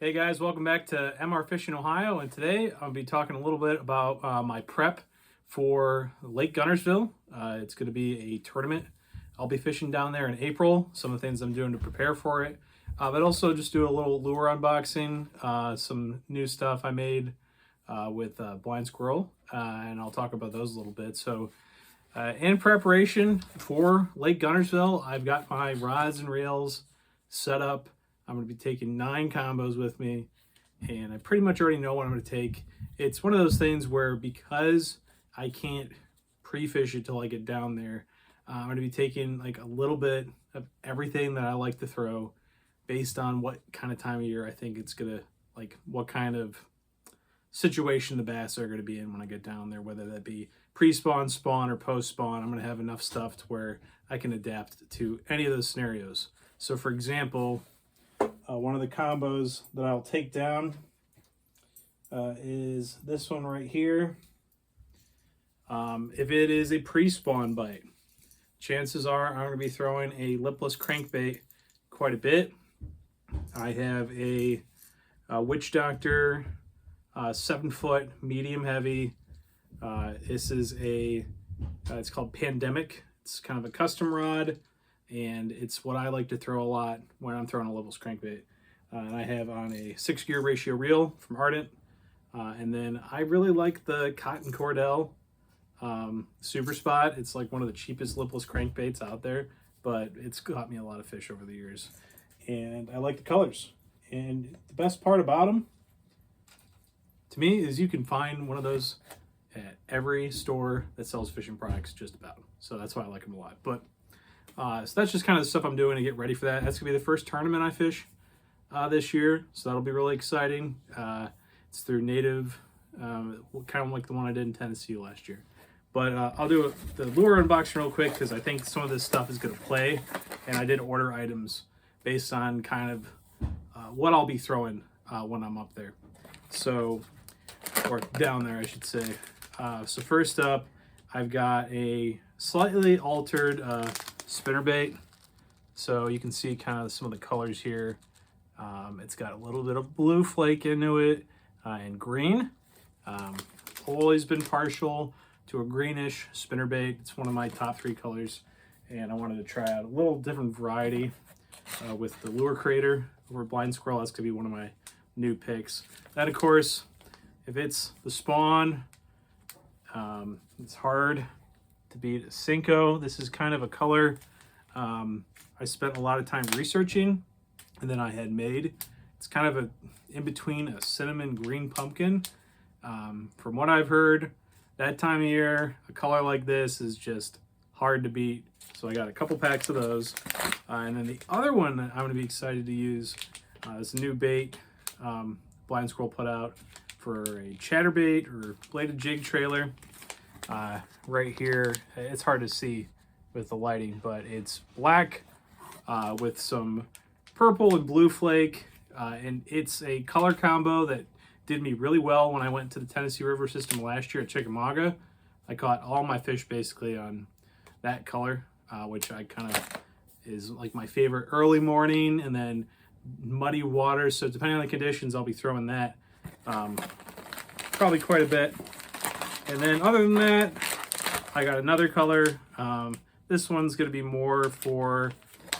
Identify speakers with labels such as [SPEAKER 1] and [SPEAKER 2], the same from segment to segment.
[SPEAKER 1] Hey guys, welcome back to MR Fishing Ohio, and today I'll be talking a little bit about my prep for Lake Guntersville. It's going to be a tournament. I'll be fishing down there in April, some of the things I'm doing to prepare for it, but also just do a little lure unboxing, some new stuff I made with blind squirrel, and I'll talk about those a little bit. So in preparation for Lake Guntersville, I've got my rods and reels set up. I'm going to be taking 9 combos with me, and I pretty much already know what I'm going to take. It's one of those things where, because I can't pre-fish it till I get down there, I'm going to be taking like a little bit of everything that I like to throw based on what kind of time of year I think it's going to, like what kind of situation the bass are going to be in when I get down there, whether that be pre-spawn, spawn, or post-spawn. I'm going to have enough stuff to where I can adapt to any of those scenarios. So for example, one of the combos that I'll take down is this one right here. If it is a pre-spawn bite, chances are I'm going to be throwing a lipless crankbait quite a bit. I have a Witch Doctor 7-foot medium heavy. This is it's called Pandemic. It's kind of a custom rod, and it's what I like to throw a lot when I'm throwing a lipless crankbait. And I have on a 6-gear ratio reel from Ardent. And then I really like the Cotton Cordell Super Spot. It's like one of the cheapest lipless crankbaits out there, but it's got me a lot of fish over the years. And I like the colors. And the best part about them, to me, is you can find one of those at every store that sells fishing products, just about. So that's why I like them a lot. But so that's just kind of the stuff I'm doing to get ready for that. That's gonna be the first tournament I fish this year, so that'll be really exciting. It's through Native, kind of like the one I did in Tennessee last year. But I'll do the lure unboxing real quick because I think some of this stuff is gonna play, and I did order items based on kind of what I'll be throwing when I'm up there. So, or down there, I should say. So first up, I've got a slightly altered spinnerbait. So you can see kind of some of the colors here. It's got a little bit of blue flake into it and green. Always been partial to a greenish spinnerbait. It's one of my top 3 colors, and I wanted to try out a little different variety with the Lure Creator over Blind Squirrel. That's gonna be one of my new picks. That, of course, if it's the spawn, it's hard to beat a Cinco. This is kind of a color I spent a lot of time researching, and then I had made. It's kind of in between a cinnamon green pumpkin. From what I've heard, that time of year, a color like this is just hard to beat. So I got a couple packs of those. And then the other one that I'm going to be excited to use is a new bait Blind Squirrel put out for a chatterbait or bladed jig trailer. Right here, it's hard to see with the lighting, but it's black with some purple and blue flake, and it's a color combo that did me really well when I went to the Tennessee River system last year at Chickamauga. I caught all my fish basically on that color, which I kind of is like my favorite early morning and then muddy water. So depending on the conditions, I'll be throwing that probably quite a bit. And then other than that, I got another color. This one's going to be more for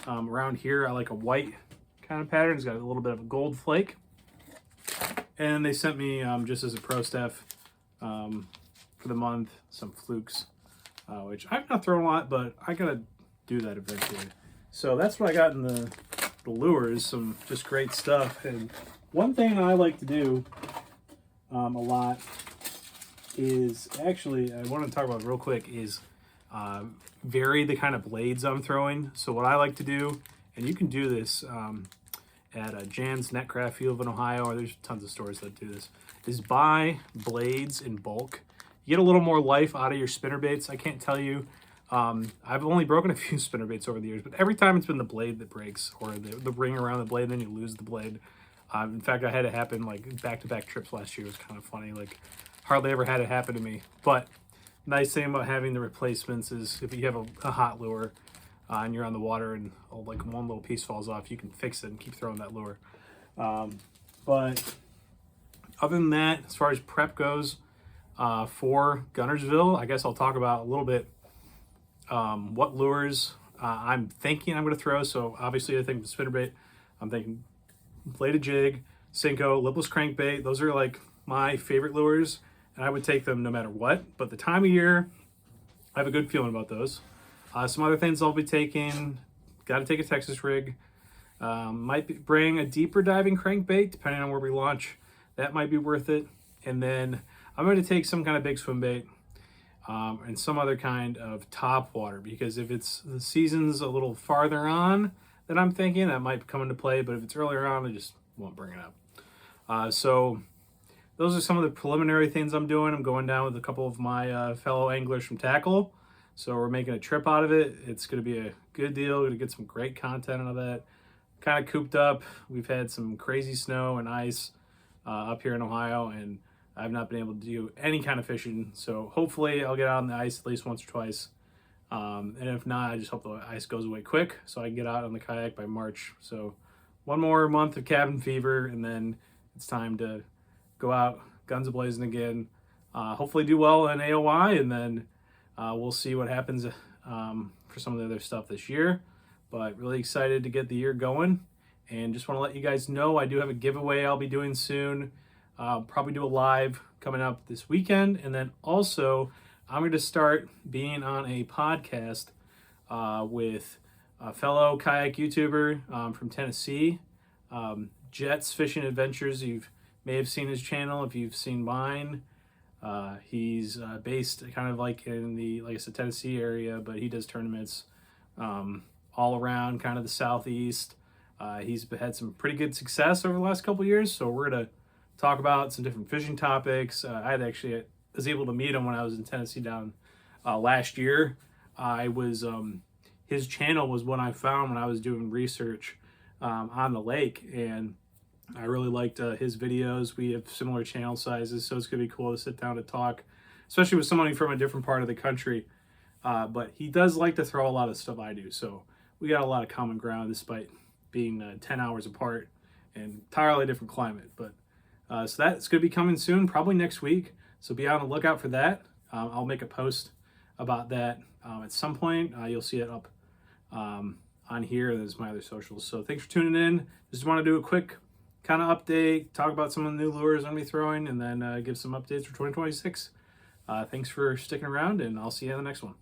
[SPEAKER 1] around here. I like a white kind of pattern. It's got a little bit of a gold flake. And they sent me, just as a pro staff for the month, some flukes, which I've not thrown a lot, but I got to do that eventually. So that's what I got in the lures, some just great stuff. And one thing I like to do a lot is, actually, I want to talk about real quick, is vary the kind of blades I'm throwing. So what I like to do, and you can do this at Jan's Netcraft Field in Ohio, or there's tons of stores that do this, is buy blades in bulk. You get a little more life out of your spinnerbaits. I can't tell you, I've only broken a few spinnerbaits over the years, but every time it's been the blade that breaks, or the ring around the blade, and then you lose the blade. In fact, I had it happen like back-to-back trips last year. It was kind of funny. Like, hardly ever had it happen to me. But nice thing about having the replacements is if you have a hot lure and you're on the water and like one little piece falls off, you can fix it and keep throwing that lure. But other than that, as far as prep goes for Guntersville, I guess I'll talk about a little bit what lures I'm thinking I'm going to throw. So obviously I think the spinnerbait, I'm thinking bladed jig, Senko, lipless crankbait. Those are like my favorite lures, and I would take them no matter what. But the time of year, I have a good feeling about those. Some other things I'll be taking, got to take a Texas rig. Bring a deeper diving crankbait, depending on where we launch. That might be worth it. And then I'm going to take some kind of big swim bait and some other kind of top water, because if it's the season's a little farther on than I'm thinking, that might come into play. But if it's earlier on, I just won't bring it up. So those are some of the preliminary things I'm doing. I'm going down with a couple of my fellow anglers from Tackle. So we're making a trip out of it. It's going to be a good deal. We're going to get some great content out of that. Kind of cooped up. We've had some crazy snow and ice up here in Ohio, and I've not been able to do any kind of fishing. So hopefully I'll get out on the ice at least once or twice. And if not, I just hope the ice goes away quick so I can get out on the kayak by March. So one more month of cabin fever, and then it's time to go out guns a-blazing again. Hopefully do well in AOI, and then we'll see what happens for some of the other stuff this year. But really excited to get the year going, and just want to let you guys know I do have a giveaway I'll be doing soon. Probably do a live coming up this weekend, and then also I'm going to start being on a podcast with a fellow kayak YouTuber from Tennessee, Jet's Fishing Adventures. You may have seen his channel if you've seen mine. He's based kind of like in the, like I said, Tennessee area, but he does tournaments all around kind of the southeast. He's had some pretty good success over the last couple of years, so we're going to talk about some different fishing topics. I was able to meet him when I was in Tennessee down last year. His channel was what I found when I was doing research on the lake, and I really liked his videos. We have similar channel sizes, so it's going to be cool to sit down and talk, especially with somebody from a different part of the country. But he does like to throw a lot of stuff I do, so we got a lot of common ground despite being 10 hours apart and entirely different climate. But so that's going to be coming soon, probably next week. So be on the lookout for that. I'll make a post about that at some point. You'll see it up on here. There's my other socials. So thanks for tuning in. Just want to do a quick kind of update, talk about some of the new lures I'm going to be throwing, and then give some updates for 2026. Thanks for sticking around, and I'll see you in the next one.